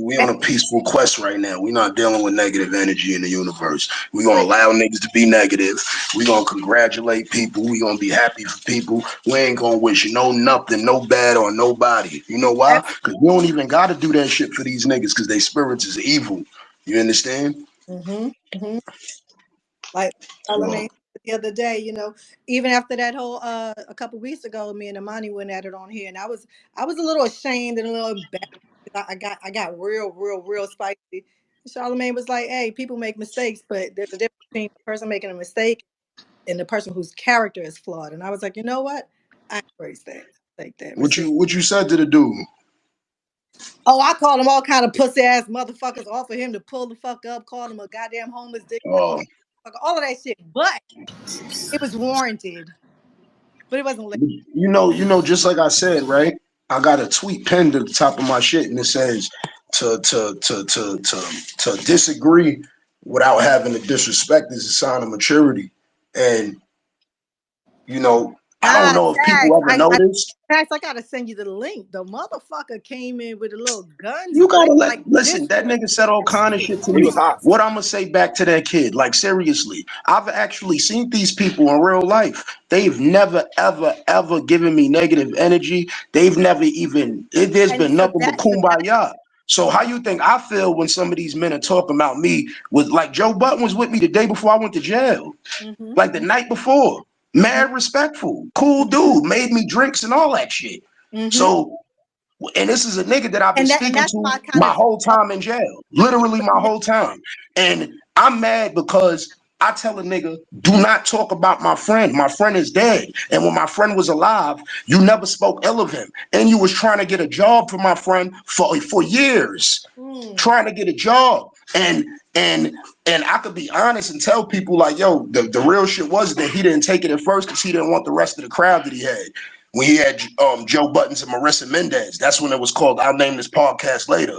we on a peaceful quest right now. We're not dealing with negative energy in the universe. We're gonna Right. allow niggas to be negative. We're gonna congratulate people. We're gonna be happy for people. We ain't gonna wish nothing, no bad on nobody. You know why? That's Because we don't even gotta do that shit for these niggas because they spirits is evil. You understand? mm-hmm, mm-hmm. Like So, Charlamagne the other day, even after that whole a couple weeks ago, me and Amani went at it on here, and I was a little ashamed and a little embarrassed. I got real spicy. Charlamagne was like, "Hey, people make mistakes, but there's a difference between the person making a mistake and the person whose character is flawed." And I was like, you know what? I embrace that. Take that. Receive. what you said to the dude? Oh, I called him all kind of pussy ass motherfuckers, offered him to pull the fuck up, called him a goddamn homeless dick, Oh, all of that shit. But it was warranted. But it wasn't late. just like I said, right? I got a tweet pinned at the top of my shit, and it says to disagree without having to disrespect is a sign of maturity. And I don't Ah, know if people Tax. ever noticed. Tax, I gotta send you the link. The motherfucker came in with the little guns You gotta like listen. this. That nigga said all kind of shit to He me. was hot. What I'm gonna say back to that kid? Like seriously, I've actually seen these people in real life. They've never, ever, ever given me negative energy. They've never even. There's And been nothing but so that kumbaya. So how you think I feel when some of these men are talking about me? With like JoeBudden was with me the day before I went to jail, mm-hmm, like the night before. Mad respectful, cool mm-hmm, dude, made me drinks and all that shit. mm-hmm. So and this is a nigga that I've been And speaking that's to why I kind my of whole time in jail, literally my whole time. And I'm mad because I tell a nigga, do not talk about my friend. My friend is dead. And when my friend was alive, you never spoke ill of him. And you was trying to get a job for my friend for years, mm, trying to get a job. And I could be honest and tell people like, yo, the real shit was that he didn't take it at first because he didn't want the rest of the crowd that he had. When he had Joe Buttons and Marissa Mendez, that's when it was called I'll name this podcast later.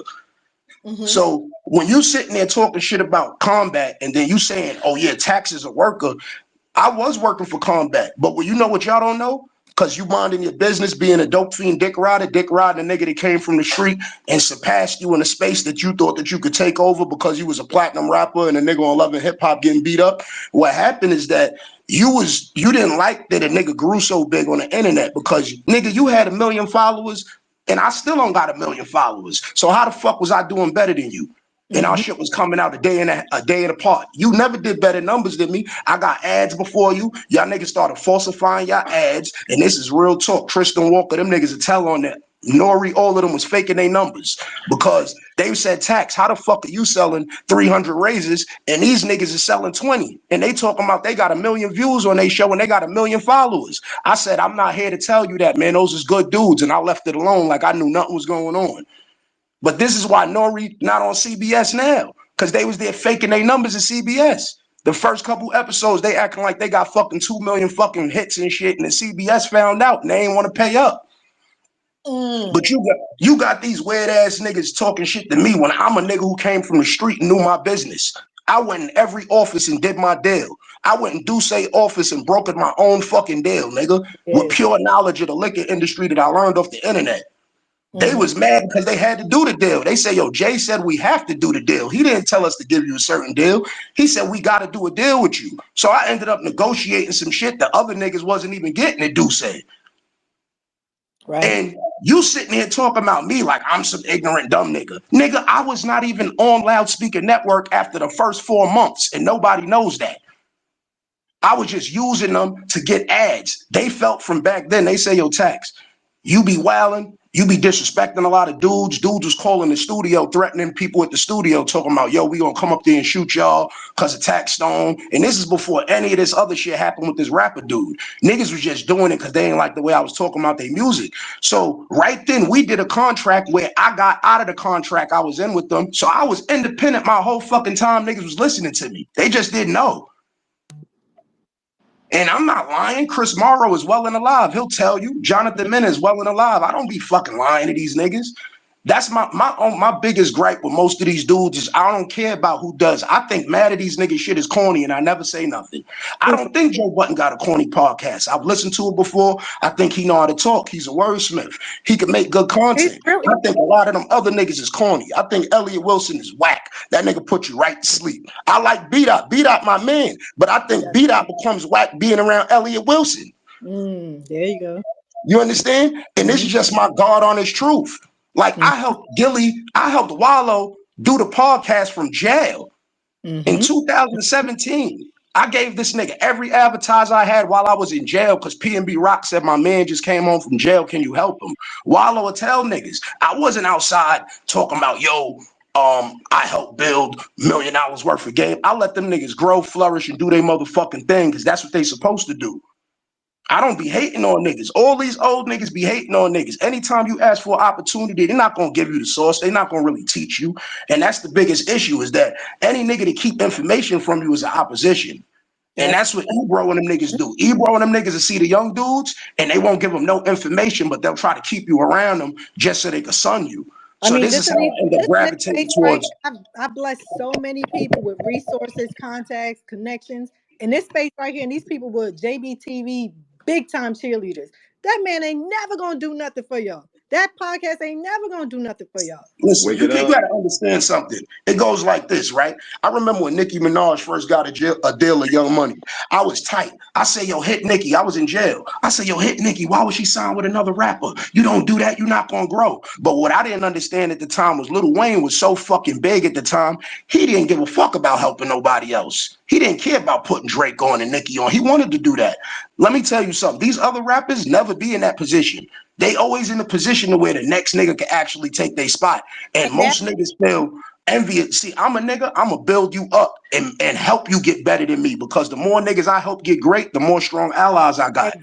mm-hmm. So when you sitting there talking shit about combat and then you saying, oh yeah, Tax is a worker, I was working for combat, but you know what y'all don't know? Because you minding your business, being a dope fiend, dick riding a nigga that came from the street and surpassed you in a space that you thought that you could take over because you was a platinum rapper and a nigga on Love and Hip Hop getting beat up. What happened is that you didn't like that a nigga grew so big on the internet because nigga, you had 1 million followers and I still don't got 1 million followers. So how the fuck was I doing better than you? And our Mm-hmm. shit was coming out a day and apart. You never did better numbers than me. I got ads before you. Y'all niggas started falsifying y'all ads, and this is real talk. Tristan Walker, them niggas will tell on that. Nori, all of them was faking their numbers because they said, Tax, how the fuck are you selling 300 raises and these niggas is selling 20? And they talking about they got 1 million views on their show and they got 1 million followers. I said, I'm not here to tell you that, man. Those is good dudes, and I left it alone like I knew nothing was going on. But this is why Nori not on CBS now, because they was there faking their numbers at CBS. The first couple episodes, they acting like they got fucking 2 million fucking hits and shit, and the CBS found out and they ain't want to pay up. Mm. But you got these weird ass niggas talking shit to me when I'm a nigga who came from the street and knew my business. I went in every office and did my deal. I went in Duce office and brokered my own fucking deal, nigga, with Yeah. pure knowledge of the liquor industry that I learned off the internet. They Mm-hmm. was mad because they had to do the deal. They say, yo, Jay said we have to do the deal. He didn't tell us to give you a certain deal. He said we got to do a deal with you. So I ended up negotiating some shit that other niggas wasn't even getting to do say. Right. And you sitting here talking about me like I'm some ignorant dumb nigga. Nigga, I was not even on loudspeaker network after the first 4 months, and nobody knows that. I was just using them to get ads. They felt from back then, they say, yo, Tax, you be wilding, you be disrespecting a lot of dudes. Dudes was calling the studio, threatening people at the studio, talking about, yo, we gonna come up there and shoot y'all because of Taxstone. And this is before any of this other shit happened with this rapper dude. Niggas was just doing it because they didn't like the way I was talking about their music. So right then we did a contract where I got out of the contract I was in with them. So I was independent my whole fucking time niggas was listening to me. They just didn't know. And I'm not lying. Chris Morrow is well and alive. He'll tell you. Jonathan Minna is well and alive. I don't be fucking lying to these niggas. That's my biggest gripe with most of these dudes is I don't care about who does. I think mad at these niggas shit is corny and I never say nothing. I Who for don't think Joe Budden got a corny podcast. I've listened to it before. I think he know how to talk. He's a wordsmith. He can make good he's content. I really think a lot of them other niggas is corny. I think Elliot Wilson is whack. That nigga put you right to sleep. I like B.dot. B.dot my man. But I think that's B.dot becomes whack being around Elliot Wilson. there you go. You understand? And this is just my God honest truth. Like Mm-hmm. I helped Wallow do the podcast from jail in Mm-hmm. 2017. I gave this nigga every advertiser I had while I was in jail because PNB Rock said my man just came home from jail. Can you help him? Wallow would tell niggas. I wasn't outside talking about, yo, I helped build $1 million worth of game. I let them niggas grow, flourish, and do their motherfucking thing because that's what they supposed to do. I don't be hating on niggas. All these old niggas be hating on niggas. Anytime you ask for an opportunity, they're not gonna give you the source. They're not gonna really teach you. And that's the biggest issue is that any nigga to keep information from you is an opposition. And That's that's what Ebro and them niggas do. Ebro and them niggas will see the young dudes and they won't give them no information, but they'll try to keep you around them just so they can sun you. I So mean, this is how I end up this in this gravitating space right towards. here, I bless so many people with resources, contacts, connections. In this space right here, and these people were JBTV big time cheerleaders. That man ain't never gonna do nothing for y'all. That podcast ain't never gonna do nothing for y'all. Listen, Wake you it can, you up. got to understand something. It goes like this, right? I remember when Nicki Minaj first got a deal of Young Money. I was tight. I say, yo, hit Nicki. I was in jail. I say, yo, hit Nicki. Why would she sign with another rapper? You don't do that. You're not going to grow. But what I didn't understand at the time was Lil Wayne was so fucking big at the time. He didn't give a fuck about helping nobody else. He didn't care about putting Drake on and Nicki on. He wanted to do that. Let me tell you something. These other rappers never be in that position. They always in the position to where the next nigga can actually take their spot. And And that most niggas feel envious. See, I'm a nigga, I'm gonna build you up and help you get better than me because the more niggas I help get great, the more strong allies I got.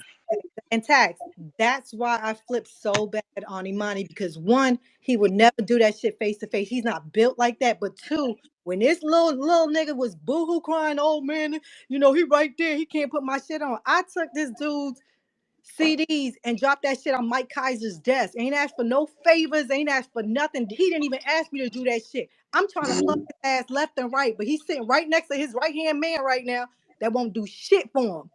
and tax. That's why I flipped so bad on Imani because one, he would never do that shit face to face. He's not built like that. But two, when this little nigga was boohoo crying, oh man, he right there. He can't put my shit on. I took this dude's CDs and dropped that shit on Mike Kaiser's desk. Ain't asked for no favors, ain't asked for nothing. He didn't even ask me to do that shit. I'm trying to plug his ass left and right, but he's sitting right next to his right hand man right now that won't do shit for him.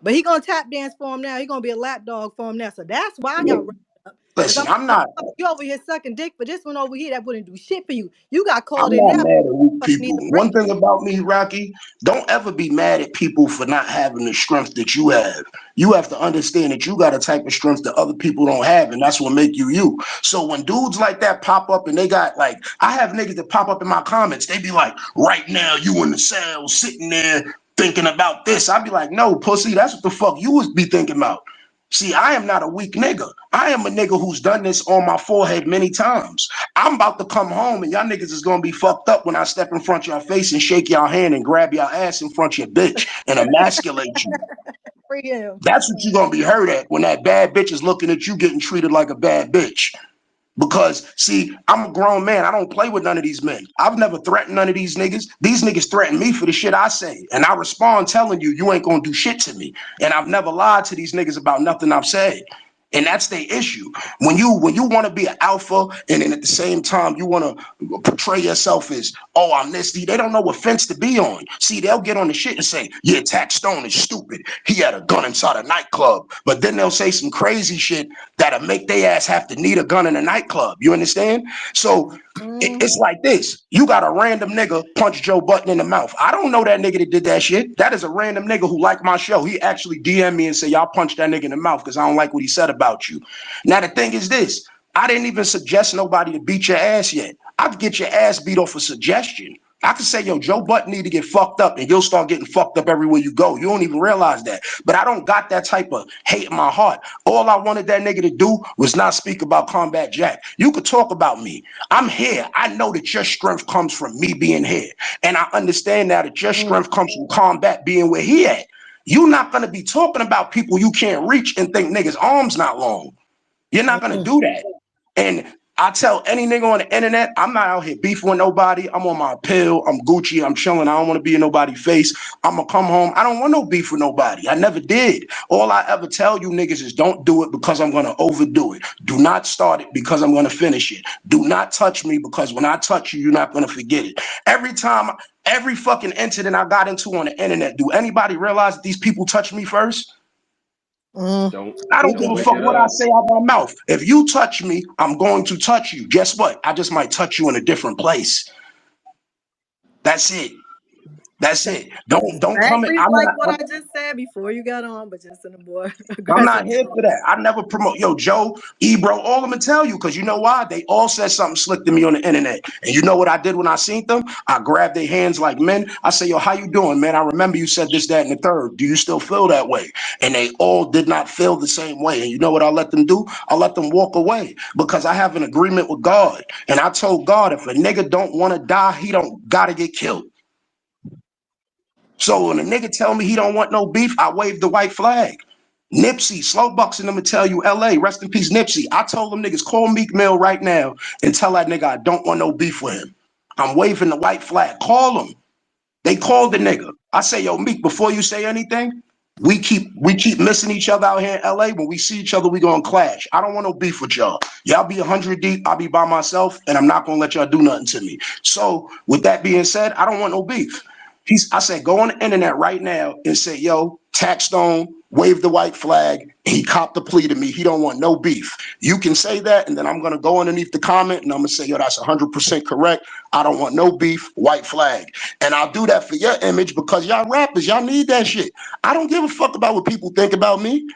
But he gonna tap dance for him now. He gonna be a lap dog for him now. So that's why I got wrapped up. Cause Listen, I'm like, you over here sucking dick for this one over here that wouldn't do shit for you. You got I'm called in not now. mad at weak Fucking people. need a One break. thing about me, Rocky, don't ever be mad at people for not having the strength that you have. You have to understand that you got a type of strength that other people don't have, and that's what make you you. So when dudes like that pop up and they got like, I have niggas that pop up in my comments, they be like, right now you in the cell sitting there thinking about this. I'd be like, no, pussy, that's what the fuck you would be thinking about. See, I am not a weak nigga. I am a nigga who's done this on my forehead many times. I'm about to come home and y'all niggas is gonna be fucked up when I step in front of your face and shake your hand and grab your ass in front of your bitch and emasculate you. Free him. That's what you're gonna be hurt at when that bad bitch is looking at you getting treated like a bad bitch. Because see, I'm a grown man. I don't play with none of these men. I've never threatened none of these niggas. These niggas threaten me for the shit I say. And I respond telling you, you ain't gonna do shit to me. And I've never lied to these niggas about nothing I've said. And that's the issue. When you want to be an alpha and then at the same time you want to portray yourself as, oh, I'm this, they don't know what fence to be on. See, they'll get on the shit and say, yeah, Taxstone is stupid. He had a gun inside a nightclub. But then they'll say some crazy shit that'll make their ass have to need a gun in a nightclub. You understand? So Mm. it's like this. You got a random nigga punch Joe Budden in the mouth. I don't know that nigga that did that shit. That is a random nigga who liked my show. He actually DM me and say, y'all punch that nigga in the mouth because I don't like what he said about you. Now, the thing is this. I didn't even suggest nobody to beat your ass yet. I could get your ass beat off a suggestion. I could say, yo, Joe Budden need to get fucked up and you'll start getting fucked up everywhere you go. You don't even realize that. But I don't got that type of hate in my heart. All I wanted that nigga to do was not speak about Combat Jack. You could talk about me. I'm here. I know that your strength comes from me being here. And I understand now that your Mm. strength comes from Combat being where he at. You're not going to be talking about people you can't reach and think niggas' arms not long. You're not going to Mm. do that. And I tell any nigga on the internet, I'm not out here beefing with nobody. I'm on my pill. I'm Gucci. I'm chilling. I don't want to be in nobody's face. I'm going to come home. I don't want no beef with nobody. I never did. All I ever tell you niggas is don't do it because I'm going to overdo it. Do not start it because I'm going to finish it. Do not touch me because when I touch you, you're not going to forget it. Every fucking incident I got into on the internet, do anybody realize that these people touch me first? Don't I don't give don't a look fuck it what I up. say out my mouth. If you touch me, I'm going to touch you. Guess what? I just might touch you in a different place. That's it. That's Sounds it. Don't come in. exactly like what I just said before you got on, but just in a more I'm aggressive not here tone. for that. I never promote. Yo, Joe, Ebro, all of them tell you because you know why? They all said something slick to me on the internet. And you know what I did when I seen them? I grabbed their hands like men. I say, yo, how you doing, man? I remember you said this, that, and the third. Do you still feel that way? And they all did not feel the same way. And you know what I let them do? I let them walk away because I have an agreement with God. And I told God, if a nigga don't want to die, he don't gotta get killed. So when a nigga tell me he don't want no beef, I wave the white flag. Nipsey, Slow Bucks, and them to tell you, LA, rest in peace, Nipsey. I told them niggas, call Meek Mill right now and tell that nigga I don't want no beef with him. I'm waving the white flag. Call him. They called the nigga. I say, yo, Meek, before you say anything, we keep missing each other out here in LA. When we see each other, we gonna clash. I don't want no beef with y'all. Y'all be 100 deep, I'll be by myself, and I'm not gonna let y'all do nothing to me. So with that being said, I don't want no beef. I said, go on the internet right now and say, yo, Taxstone, wave the white flag. He copped the plea to me. He don't want no beef. You can say that, and then I'm gonna go underneath the comment and I'm gonna say, yo, that's 100% correct. I don't want no beef, white flag. And I'll do that for your image because y'all rappers, y'all need that shit. I don't give a fuck about what people think about me.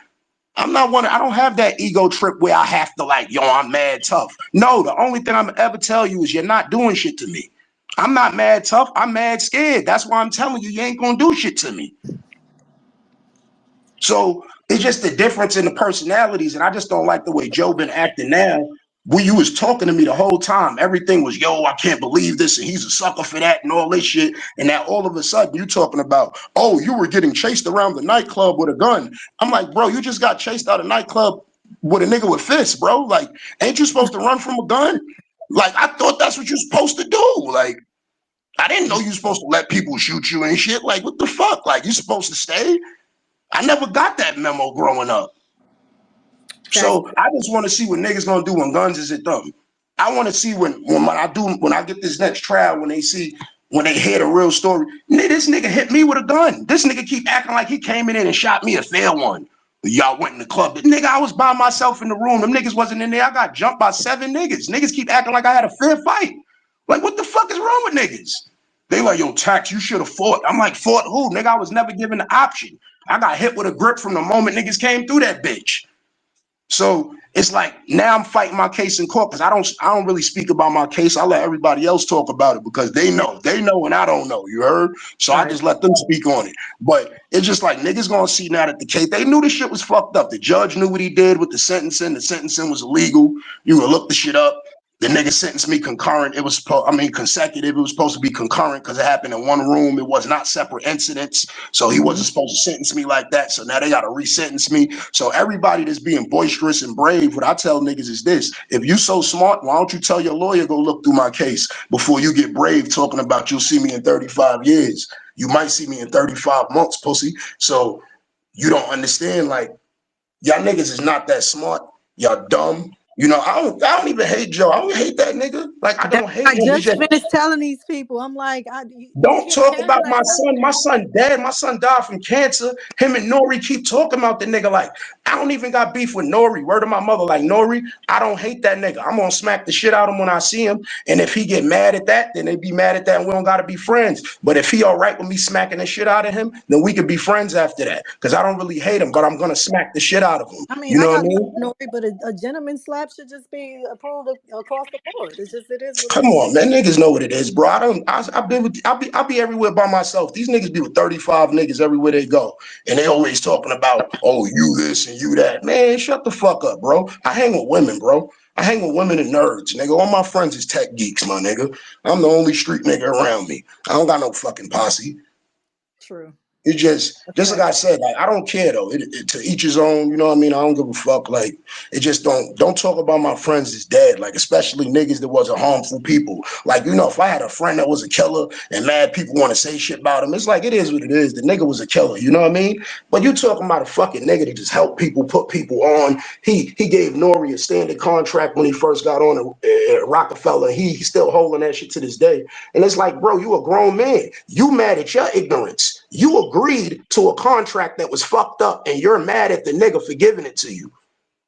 I'm not one. I don't have that ego trip where I have to like, yo, I'm mad tough. No, the only thing I'm ever tell you is you're not doing shit to me. I'm not mad tough. I'm mad scared. That's why I'm telling you, you ain't gonna do shit to me. So it's just the difference in the personalities, and I just don't like the way Joe been acting now. When you was talking to me the whole time, everything was, yo, I can't believe this, and he's a sucker for that, and all this shit. And now all of a sudden you talking about, oh, you were getting chased around the nightclub with a gun. I'm like, bro, you just got chased out of nightclub with a nigga with fists, bro. Like, ain't you supposed to run from a gun? Like, I thought that's what you're supposed to do. Like, I didn't know you were supposed to let people shoot you and shit. Like, what the fuck? Like, you supposed to stay? I never got that memo growing up. That's So I just want to see what niggas gonna do when guns is at them. I want to see when I get this next trial when they hear the real story. This nigga hit me with a gun. This nigga keep acting like he came in and shot me a fair one. Y'all went in the club. Nigga, I was by myself in the room. Them niggas wasn't in there. I got jumped by 7 niggas. Niggas keep acting like I had a fair fight. Like, what the fuck is wrong with niggas? They like, yo, Tax, you should have fought. I'm like, fought who? Nigga, I was never given the option. I got hit with a grip from the moment niggas came through that bitch. So it's like now I'm fighting my case in court because I don't really speak about my case. I let everybody else talk about it because they know and I don't know. You heard? So I right. just let them speak on it. But it's just like niggas gonna see now that the case they knew the shit was fucked up. The judge knew what he did with the sentencing. The sentencing was illegal. You gonna look the shit up. The nigga sentenced me concurrent. It was consecutive. It was supposed to be concurrent because it happened in one room. It was not separate incidents. So he Mhm. wasn't supposed to sentence me like that. So now they got to resentence me. So everybody that's being boisterous and brave, what I tell niggas is this: if you so smart, why don't you tell your lawyer go look through my case before you get brave talking about you'll see me in 35 years. You might see me in 35 months, pussy. So you don't understand. Like y'all niggas is not that smart. Y'all dumb. You know, I don't even hate Joe. I don't hate that nigga. Like I That don't hate I him. It's just just finished telling these people. I'm like, you don't can't talk handle about that my type of son. My son dead. My son died from cancer. Him and Nori keep talking about the nigga. Like, I don't even got beef with Nori. Word of my mother. Like, Nori, I don't hate that nigga. I'm gonna smack the shit out of him when I see him. And if he get mad at that, then they be mad at that and we don't gotta be friends. But if he all right with me smacking the shit out of him, then we could be friends after that. Because I don't really hate him, but I'm gonna smack the shit out of him. I mean, You I know what I got beef mean? with Nori, but a gentleman slap should just be approved across the board. It's just it is what it Come is. on, man. Niggas know what it is, bro. I've been with I be everywhere by myself. These niggas be with 35 niggas everywhere they go. And they always talking about, oh, you this and you that. Man, shut the fuck up, bro. I hang with women, bro. I hang with women and nerds, nigga. All my friends is tech geeks, my nigga. I'm the only street nigga around me. I don't got no fucking posse. True. It just like I said, like I don't care though. To each his own. You know what I mean? I don't give a fuck. Like it just don't talk about my friends as dead. Like especially niggas that wasn't harmful people. Like if I had a friend that was a killer and mad people want to say shit about him, it's like it is what it is. The nigga was a killer. You know what I mean? But you talking about a fucking nigga that just helped people, put people on. He gave Nori a standard contract when he first got on at Rockefeller. He's still holding that shit to this day. And it's like, bro, you a grown man. You mad at your ignorance. You agreed to a contract that was fucked up, and you're mad at the nigga for giving it to you.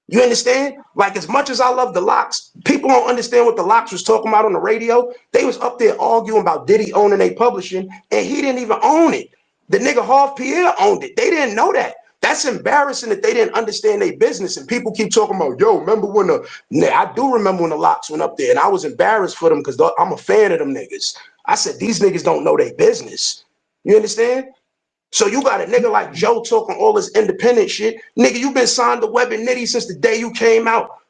You understand? Like, as much as I love the Locks, people don't understand what the Locks was talking about on the radio. They was up there arguing about Diddy owning a publishing, and he didn't even own it. The nigga Harv Pierre owned it. They didn't know that. That's embarrassing that they didn't understand their business. And people keep talking about, yo, remember when I do remember when the Locks went up there, and I was embarrassed for them because I'm a fan of them niggas. I said, these niggas don't know their business. You understand? So you got a nigga like Joe talking all this independent shit. Nigga, you been signed to Web and Nitty since the day you came out.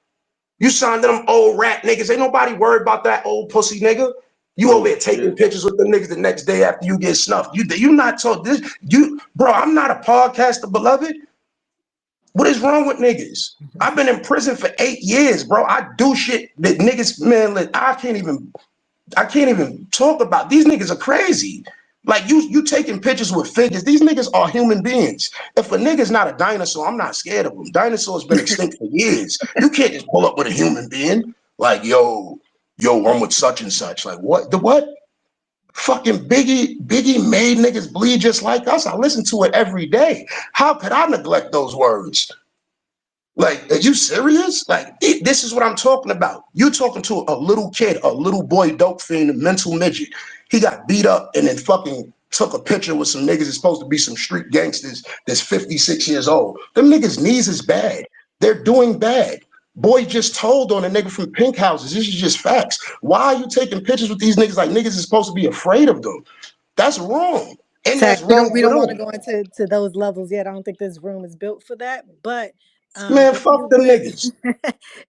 You signed to them old rat niggas. Ain't nobody worried about that old pussy nigga. You over there taking pictures with the niggas the next day after you get snuffed. You not told this. Bro, I'm not a podcaster, beloved. What is wrong with niggas? I've been in prison for 8 years, bro. I do shit that niggas, man, I can't even talk about. These niggas are crazy. Like you taking pictures with figures. These niggas are human beings. If a nigga's not a dinosaur, I'm not scared of him. Dinosaurs been extinct for years. You can't just pull up with a human being. Like, yo, I'm with such and such. Like, what? The what? Fucking Biggie made niggas bleed just like us. I listen to it every day. How could I neglect those words? Like, are you serious? Like, this is what I'm talking about. You talking to a little kid, a little boy, dope fiend, a mental midget. He got beat up and then fucking took a picture with some niggas that's supposed to be some street gangsters that's 56 years old. Them niggas' knees is bad. They're doing bad. Boy just told on a nigga from Pink Houses. This is just facts. Why are you taking pictures with these niggas like niggas is supposed to be afraid of them? That's wrong. And So that's we wrong we for don't want to them. go into those levels yet. I don't think this room is built for that. But Man, if fuck you them would, niggas.